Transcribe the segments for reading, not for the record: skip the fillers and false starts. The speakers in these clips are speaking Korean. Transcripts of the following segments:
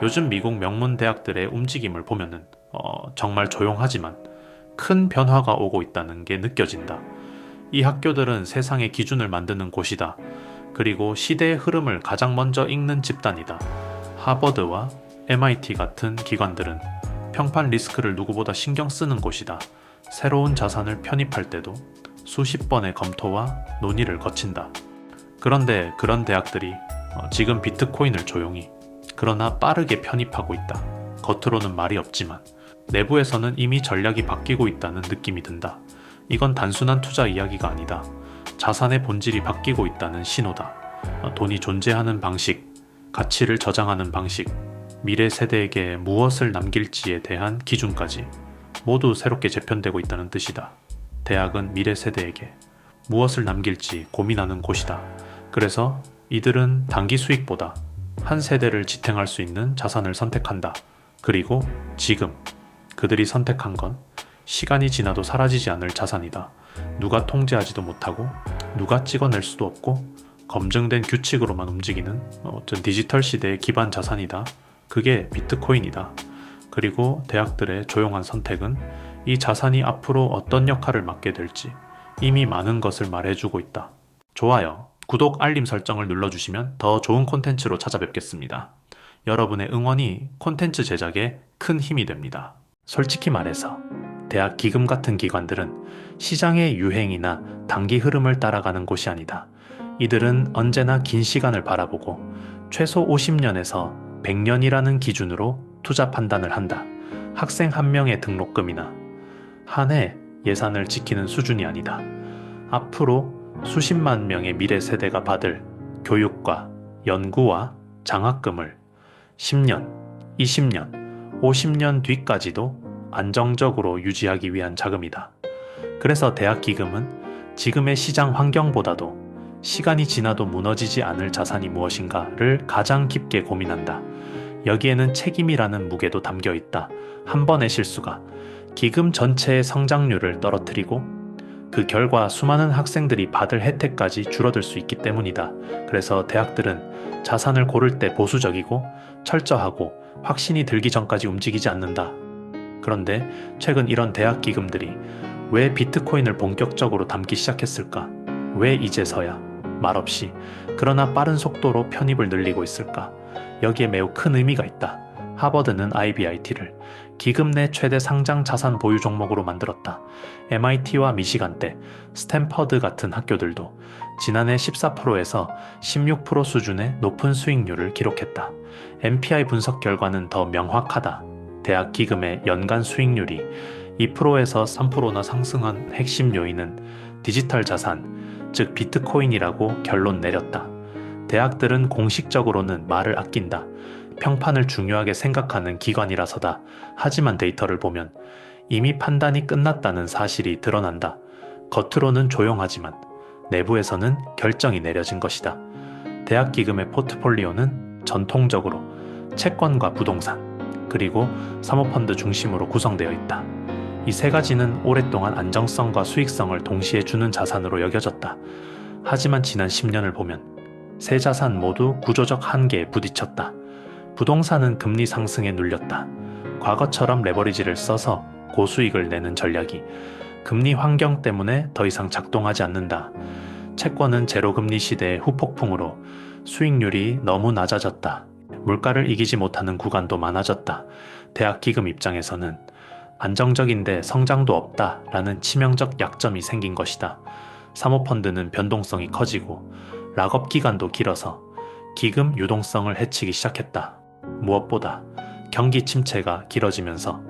요즘 미국 명문 대학들의 움직임을 보면은 정말 조용하지만 큰 변화가 오고 있다는 게 느껴진다. 이 학교들은 세상의 기준을 만드는 곳이다. 그리고 시대의 흐름을 가장 먼저 읽는 집단이다. 하버드와 MIT 같은 기관들은 평판 리스크를 누구보다 신경 쓰는 곳이다. 새로운 자산을 편입할 때도 수십 번의 검토와 논의를 거친다. 그런데 그런 대학들이 지금 비트코인을 조용히, 그러나 빠르게 편입하고 있다. 겉으로는 말이 없지만 내부에서는 이미 전략이 바뀌고 있다는 느낌이 든다. 이건 단순한 투자 이야기가 아니다. 자산의 본질이 바뀌고 있다는 신호다. 돈이 존재하는 방식, 가치를 저장하는 방식, 미래 세대에게 무엇을 남길지에 대한 기준까지 모두 새롭게 재편되고 있다는 뜻이다. 대학은 미래 세대에게 무엇을 남길지 고민하는 곳이다. 그래서 이들은 단기 수익보다 한 세대를 지탱할 수 있는 자산을 선택한다. 그리고 지금 그들이 선택한 건 시간이 지나도 사라지지 않을 자산이다. 누가 통제하지도 못하고 누가 찍어낼 수도 없고 검증된 규칙으로만 움직이는 어떤 디지털 시대의 기반 자산이다. 그게 비트코인이다. 그리고 대학들의 조용한 선택은 이 자산이 앞으로 어떤 역할을 맡게 될지 이미 많은 것을 말해주고 있다. 좋아요, 구독, 알림 설정을 눌러주시면 더 좋은 콘텐츠로 찾아뵙겠습니다. 여러분의 응원이 콘텐츠 제작에 큰 힘이 됩니다. 솔직히 말해서 대학 기금 같은 기관들은 시장의 유행이나 단기 흐름을 따라가는 곳이 아니다. 이들은 언제나 긴 시간을 바라보고 최소 50년에서 100년이라는 기준으로 투자 판단을 한다. 학생 한 명의 등록금이나 한 해 예산을 지키는 수준이 아니다. 앞으로 수십만 명의 미래 세대가 받을 교육과 연구와 장학금을 10년, 20년, 50년 뒤까지도 안정적으로 유지하기 위한 자금이다. 그래서 대학 기금은 지금의 시장 환경보다도 시간이 지나도 무너지지 않을 자산이 무엇인가를 가장 깊게 고민한다. 여기에는 책임이라는 무게도 담겨 있다. 한 번의 실수가 기금 전체의 성장률을 떨어뜨리고 그 결과 수많은 학생들이 받을 혜택까지 줄어들 수 있기 때문이다. 그래서 대학들은 자산을 고를 때 보수적이고 철저하고 확신이 들기 전까지 움직이지 않는다. 그런데 최근 이런 대학 기금들이 왜 비트코인을 본격적으로 담기 시작했을까? 왜 이제서야 말없이 그러나 빠른 속도로 편입을 늘리고 있을까? 여기에 매우 큰 의미가 있다. 하버드는 IBIT를 기금 내 최대 상장 자산 보유 종목으로 만들었다. MIT와 미시간대, 스탠퍼드 같은 학교들도 지난해 14%에서 16% 수준의 높은 수익률을 기록했다. MPI 분석 결과는 더 명확하다. 대학 기금의 연간 수익률이 2%에서 3%나 상승한 핵심 요인은 디지털 자산, 즉 비트코인이라고 결론 내렸다. 대학들은 공식적으로는 말을 아낀다. 평판을 중요하게 생각하는 기관이라서다. 하지만 데이터를 보면 이미 판단이 끝났다는 사실이 드러난다. 겉으로는 조용하지만 내부에서는 결정이 내려진 것이다. 대학 기금의 포트폴리오는 전통적으로 채권과 부동산, 그리고 사모펀드 중심으로 구성되어 있다. 이 세 가지는 오랫동안 안정성과 수익성을 동시에 주는 자산으로 여겨졌다. 하지만 지난 10년을 보면 세 자산 모두 구조적 한계에 부딪혔다. 부동산은 금리 상승에 눌렸다. 과거처럼 레버리지를 써서 고수익을 내는 전략이 금리 환경 때문에 더 이상 작동하지 않는다. 채권은 제로금리 시대의 후폭풍으로 수익률이 너무 낮아졌다. 물가를 이기지 못하는 구간도 많아졌다. 대학 기금 입장에서는 안정적인데 성장도 없다라는 치명적 약점이 생긴 것이다. 사모펀드는 변동성이 커지고 락업 기간도 길어서 기금 유동성을 해치기 시작했다. 무엇보다 경기 침체가 길어지면서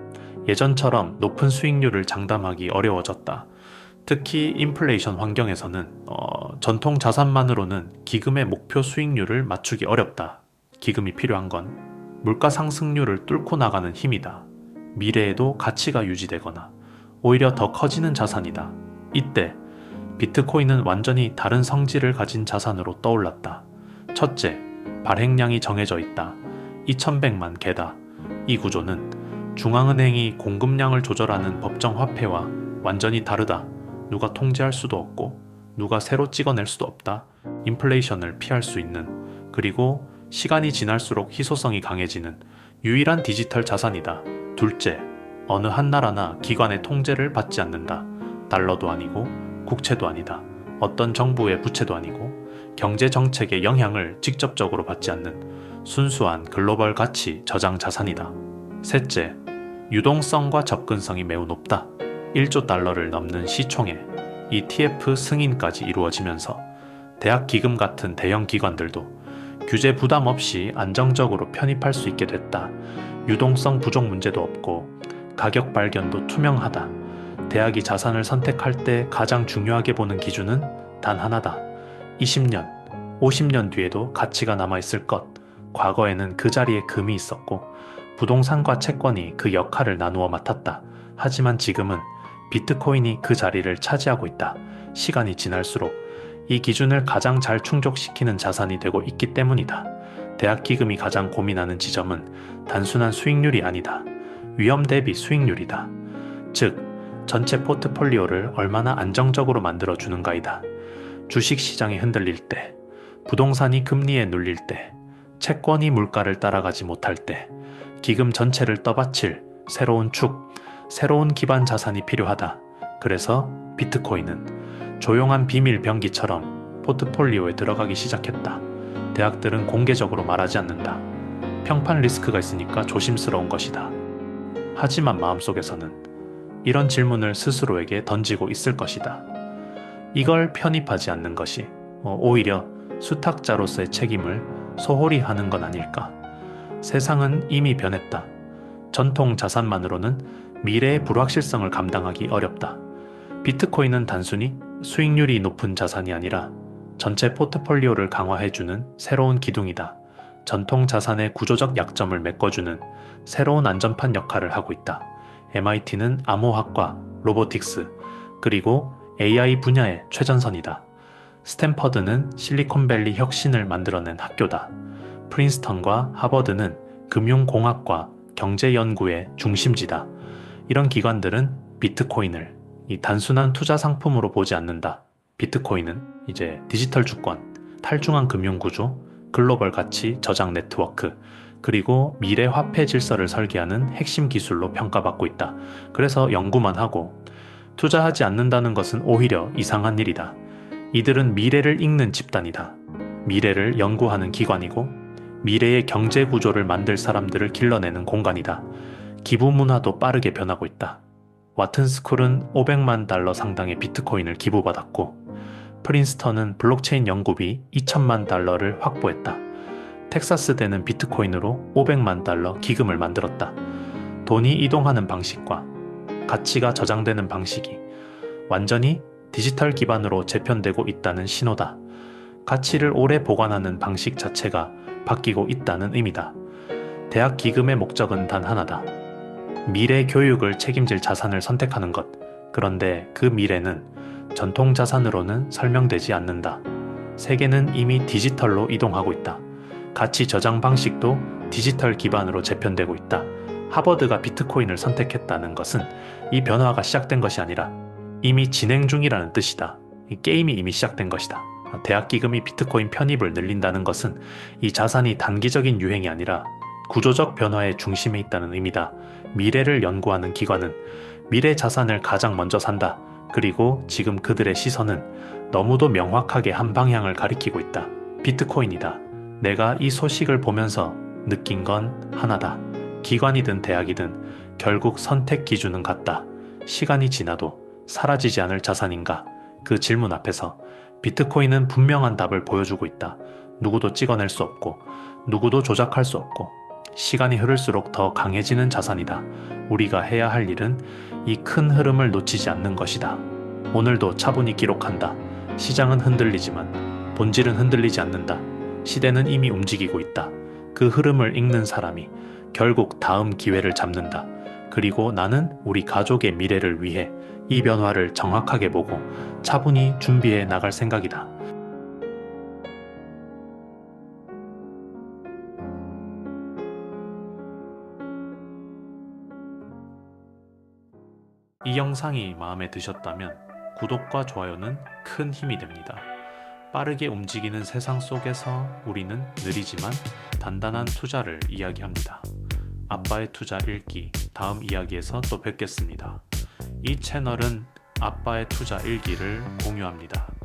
예전처럼 높은 수익률을 장담하기 어려워졌다. 특히 인플레이션 환경에서는 전통 자산만으로는 기금의 목표 수익률을 맞추기 어렵다. 기금이 필요한 건 물가 상승률을 뚫고 나가는 힘이다. 미래에도 가치가 유지되거나 오히려 더 커지는 자산이다. 이때 비트코인은 완전히 다른 성질을 가진 자산으로 떠올랐다. 첫째, 발행량이 정해져 있다. 2100만 개다. 이 구조는 중앙은행이 공급량을 조절하는 법정 화폐와 완전히 다르다. 누가 통제할 수도 없고 누가 새로 찍어낼 수도 없다. 인플레이션을 피할 수 있는, 그리고 시간이 지날수록 희소성이 강해지는 유일한 디지털 자산이다. 둘째, 어느 한 나라나 기관의 통제를 받지 않는다. 달러도 아니고 국채도 아니다. 어떤 정부의 부채도 아니고 경제 정책의 영향을 직접적으로 받지 않는 순수한 글로벌 가치 저장 자산이다. 셋째, 유동성과 접근성이 매우 높다. 1조 달러를 넘는 시총에 ETF 승인까지 이루어지면서 대학 기금 같은 대형 기관들도 규제 부담 없이 안정적으로 편입할 수 있게 됐다. 유동성 부족 문제도 없고 가격 발견도 투명하다. 대학이 자산을 선택할 때 가장 중요하게 보는 기준은 단 하나다. 20년, 50년 뒤에도 가치가 남아있을 것. 과거에는 그 자리에 금이 있었고 부동산과 채권이 그 역할을 나누어 맡았다. 하지만 지금은 비트코인이 그 자리를 차지하고 있다. 시간이 지날수록 이 기준을 가장 잘 충족시키는 자산이 되고 있기 때문이다. 대학 기금이 가장 고민하는 지점은 단순한 수익률이 아니다. 위험 대비 수익률이다. 즉, 전체 포트폴리오를 얼마나 안정적으로 만들어주는가이다. 주식시장이 흔들릴 때, 부동산이 금리에 눌릴 때, 채권이 물가를 따라가지 못할 때, 기금 전체를 떠받칠 새로운 축, 새로운 기반 자산이 필요하다. 그래서 비트코인은 조용한 비밀 병기처럼 포트폴리오에 들어가기 시작했다. 대학들은 공개적으로 말하지 않는다. 평판 리스크가 있으니까 조심스러운 것이다. 하지만 마음속에서는 이런 질문을 스스로에게 던지고 있을 것이다. 이걸 편입하지 않는 것이 오히려 수탁자로서의 책임을 소홀히 하는 건 아닐까. 세상은 이미 변했다. 전통 자산만으로는 미래의 불확실성을 감당하기 어렵다. 비트코인은 단순히 수익률이 높은 자산이 아니라 전체 포트폴리오를 강화해주는 새로운 기둥이다. 전통 자산의 구조적 약점을 메꿔주는 새로운 안전판 역할을 하고 있다. MIT는 암호학과, 로보틱스, 그리고 AI 분야의 최전선이다. 스탠퍼드는 실리콘밸리 혁신을 만들어낸 학교다. 프린스턴과 하버드는 금융공학과 경제연구의 중심지다. 이런 기관들은 비트코인을 이 단순한 투자 상품으로 보지 않는다. 비트코인은 이제 디지털 주권, 탈중앙 금융구조, 글로벌 가치 저장 네트워크, 그리고 미래 화폐 질서를 설계하는 핵심 기술로 평가받고 있다. 그래서 연구만 하고 투자하지 않는다는 것은 오히려 이상한 일이다. 이들은 미래를 읽는 집단이다. 미래를 연구하는 기관이고 미래의 경제 구조를 만들 사람들을 길러내는 공간이다. 기부 문화도 빠르게 변하고 있다. 와튼스쿨은 500만 달러 상당의 비트코인을 기부받았고 프린스턴은 블록체인 연구비 2천만 달러를 확보했다. 텍사스대는 비트코인으로 500만 달러 기금을 만들었다. 돈이 이동하는 방식과 가치가 저장되는 방식이 완전히 디지털 기반으로 재편되고 있다는 신호다. 가치를 오래 보관하는 방식 자체가 바뀌고 있다는 의미다. 대학 기금의 목적은 단 하나다. 미래 교육을 책임질 자산을 선택하는 것. 그런데 그 미래는 전통 자산으로는 설명되지 않는다. 세계는 이미 디지털로 이동하고 있다. 가치 저장 방식도 디지털 기반으로 재편되고 있다. 하버드가 비트코인을 선택했다는 것은 이 변화가 시작된 것이 아니라 이미 진행 중이라는 뜻이다. 이 게임이 이미 시작된 것이다. 대학 기금이 비트코인 편입을 늘린다는 것은 이 자산이 단기적인 유행이 아니라 구조적 변화의 중심에 있다는 의미다. 미래를 연구하는 기관은 미래 자산을 가장 먼저 산다. 그리고 지금 그들의 시선은 너무도 명확하게 한 방향을 가리키고 있다. 비트코인이다. 내가 이 소식을 보면서 느낀 건 하나다. 기관이든 대학이든 결국 선택 기준은 같다. 시간이 지나도 사라지지 않을 자산인가? 그 질문 앞에서 비트코인은 분명한 답을 보여주고 있다. 누구도 찍어낼 수 없고 누구도 조작할 수 없고 시간이 흐를수록 더 강해지는 자산이다. 우리가 해야 할 일은 이 큰 흐름을 놓치지 않는 것이다. 오늘도 차분히 기록한다. 시장은 흔들리지만 본질은 흔들리지 않는다. 시대는 이미 움직이고 있다. 그 흐름을 읽는 사람이 결국 다음 기회를 잡는다. 그리고 나는 우리 가족의 미래를 위해 이 변화를 정확하게 보고 차분히 준비해 나갈 생각이다. 이 영상이 마음에 드셨다면 구독과 좋아요는 큰 힘이 됩니다. 빠르게 움직이는 세상 속에서 우리는 느리지만 단단한 투자를 이야기합니다. 아빠의 투자 일기 다음 이야기에서 또 뵙겠습니다. 이 채널은 아빠의 투자 일기를 공유합니다.